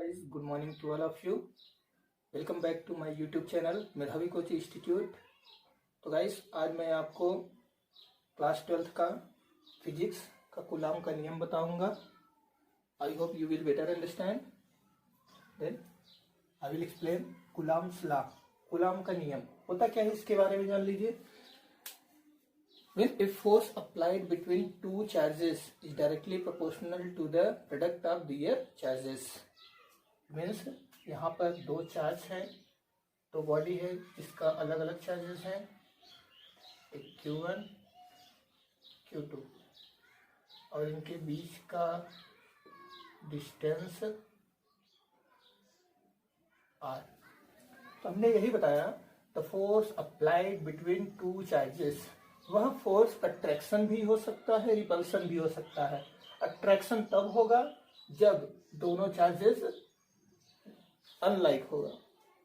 guys, good morning to all of you. Welcome back to my YouTube channel Medhavi coach institute. तो guys, आज मैं आपको class 12th का physics का coulomb का नियम बताऊंगा। I hope you will better understand. Then I will explain Coulomb's law. Coulomb का नियम होता क्या है, इसके बारे में जान लीजिए। When a force applied between two charges is directly proportional to the product of their charges, means यहाँ पर दो चार्ज हैं, दो बॉडी है, इसका अलग अलग चार्जेस हैं, एक Q1 Q2 और इनके बीच का डिस्टेंस R। तो हमने यही बताया, the force applied between two charges, वह फोर्स अट्रैक्शन भी हो सकता है, रिपल्सन भी हो सकता है। अट्रैक्शन तब होगा जब दोनों चार्जेस अनलाइक होगा,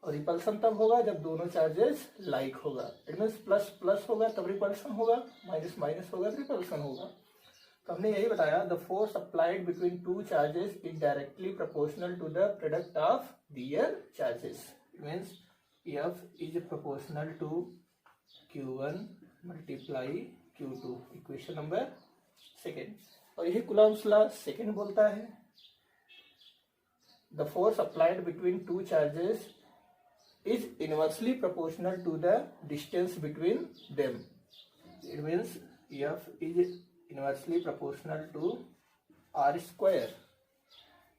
और रिपल्सन तब होगा जब दोनों चार्जेस लाइक होगा। इट मीन्स प्लस प्लस होगा तब रिपल्सन होगा, माइनस माइनस होगा तो रिपल्सन होगा। तो हमने यही बताया, the force applied between two charges is directly proportional to the product of their charges. It means F is proportional to Q1 multiply Q2, equation number second. और यही कूलम्स लॉ सेकेंड बोलता है, the force applied between two charges is inversely proportional to the distance between them. It means F is inversely proportional to R square.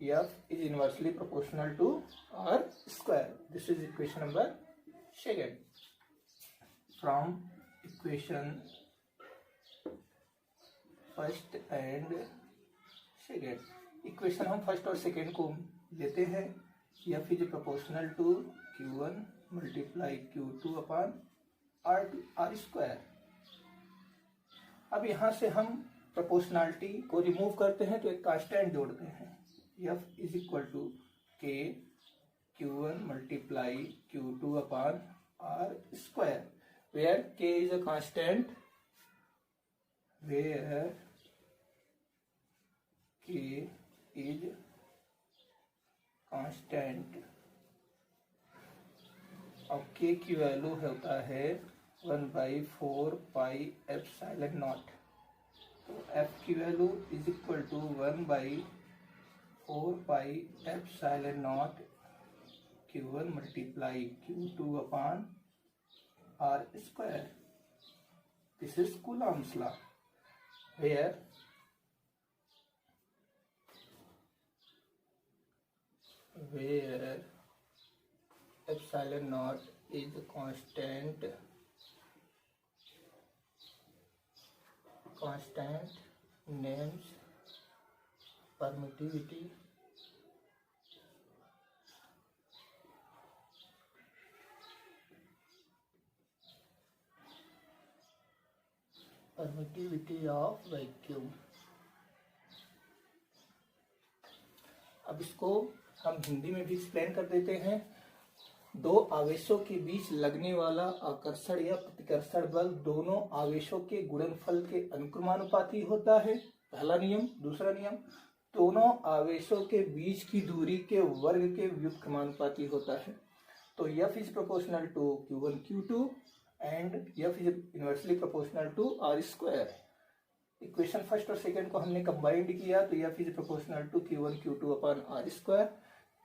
F is inversely proportional to R square. This is equation number second. From equation first and second, equation हम first और second को लेते हैं। F is proportional to Q1 multiply Q2 upon R square. अब यहाँ से हम proportionality को रिमूव करते हैं तो एक कांस्टेंट जोड़ते हैं। F is equal to K Q1 multiply Q2 upon R square, where K is a constant, where K is constant। अब K की वैल्यू होता है 1/4 पाई एप्सिलॉन नॉट। तो F की value is equal to 1/4 pi epsilon naught Q1 multiply Q2 upon R square। This is Coulomb's law, where epsilon naught is a constant names permittivity of vacuum. अब इसको हम हिंदी में भी explain कर देते हैं। दो आवेशों के बीच लगने वाला आकर्षण या प्रतिकर्षण बल दोनों आवेशों के गुणनफल के अनुक्रमानुपाती होता है, पहला नियम। दूसरा नियम, दोनों आवेशों के बीच की दूरी के वर्ग के व्युत्क्रमानुपाती होता है। तो F is proportional to Q1 Q2 and F is inversely proportional to R square. Equation first और सेकेंड को हमने कंबाइंड किया तो F is proportional to Q1 Q2 upon R square.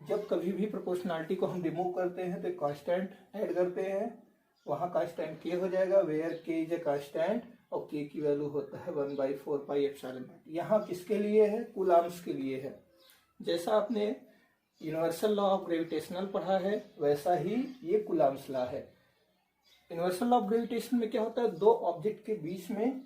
जब कभी भी प्रोपोर्शनलिटी को हम रिमूव करते हैं तो कांस्टेंट ऐड करते हैं, वहाँ कांस्टेंट K हो जाएगा, where K is a constant और K की वैल्यू होता है 1/4 पाई एप्सिलॉन नॉट। यहाँ किसके लिए है? कूलम्स के लिए है। जैसा आपने यूनिवर्सल लॉ ऑफ ग्रेविटेशनल पढ़ा है वैसा ही ये कूलम्स लॉ है। यूनिवर्सल लॉ ऑफ ग्रेविटेशन में क्या होता है, दो ऑब्जेक्ट के बीच में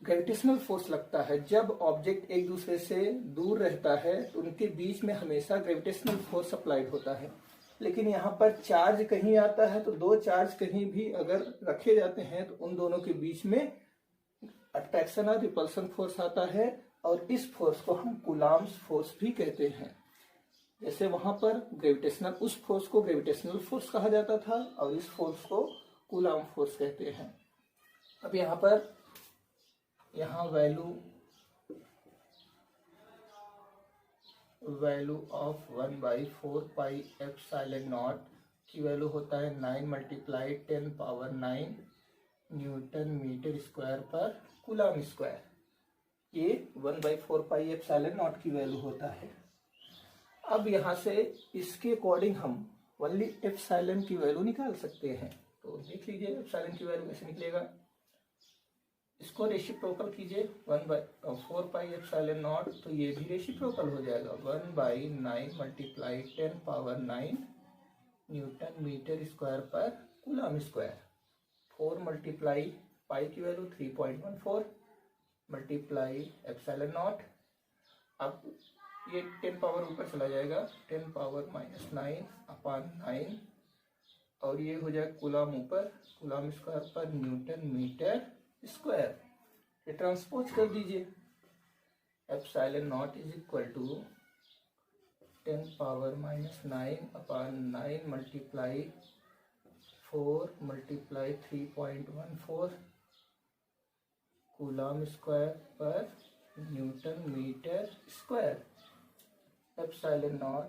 ग्रेविटेशनल फोर्स लगता है। जब ऑब्जेक्ट एक दूसरे से दूर रहता है तो उनके बीच में हमेशा ग्रेविटेशनल फोर्स अप्लाइड होता है। लेकिन यहाँ पर चार्ज कहीं आता है तो दो चार्ज कहीं भी अगर रखे जाते हैं तो उन दोनों के बीच में अट्रैक्शन और रिपल्सन फोर्स आता है, और इस फोर्स को हम कूलम्स फोर्स भी कहते हैं। जैसे वहां पर ग्रेविटेशनल, उस फोर्स को ग्रेविटेशनल फोर्स कहा जाता था और इस फोर्स को कूलम्ब फोर्स कहते हैं। अब यहाँ पर वैल्यू वैल्यू ऑफ 1/4πε0 की वैल्यू होता है 9 × 10⁹ न्यूटन मीटर स्क्वायर पर कूलम स्क्वायर। ये 1/4πε0 की वैल्यू होता है। अब यहाँ से इसके अकॉर्डिंग हम ओनली एप्सिलॉन की वैल्यू निकाल सकते हैं। तो देख लीजिए एप्सिलॉन की वैल्यू कैसे निकलेगा। इसको रेसिप्रोकल कीजिए 1/4πε0, तो ये भी रेसिप्रोकल हो जाएगा 1/9 × 10⁹ न्यूटन मीटर स्क्वायर पर कूलम स्क्वायर। 4 × पाई की वैल्यू 3.14 मल्टीप्लाई एप्सिलॉन0। अब ये 10 पावर ऊपर चला जाएगा 10⁻⁹/9 और ये हो जाएगा कूलम ऊपर coulomb square per newton metre square. ये ट्रांसपोज कर दीजिए। एप्सिलॉन0 is equal to 10⁻⁹/9 multiply 4 × 3.14 coulomb square per newton metre square. एप्सिलॉन0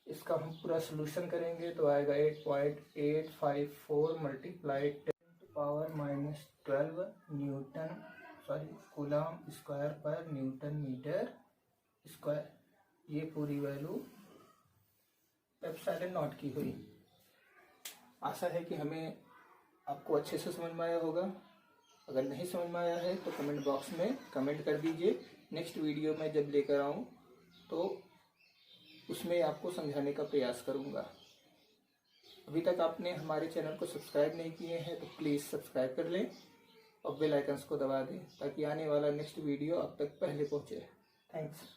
इसका हम पूरा सोल्यूशन करेंगे तो आएगा 8.854 multiply 10⁻⁻12 coulomb square per newton metre square. ये पूरी वैल्यू एप्सिलॉन0 की हुई। आशा है कि हमें आपको अच्छे से समझ में आया होगा। अगर नहीं समझ में आया है तो कमेंट बॉक्स में कमेंट कर दीजिए। नेक्स्ट वीडियो में जब लेकर आऊँ तो उसमें आपको समझाने का प्रयास करूँगा। अभी तक आपने हमारे चैनल को सब्सक्राइब नहीं किए हैं तो प्लीज़ सब्सक्राइब कर लें और बेल आइकन्स को दबा दें ताकि आने वाला नेक्स्ट वीडियो आप तक पहले पहुँचे। थैंक्स।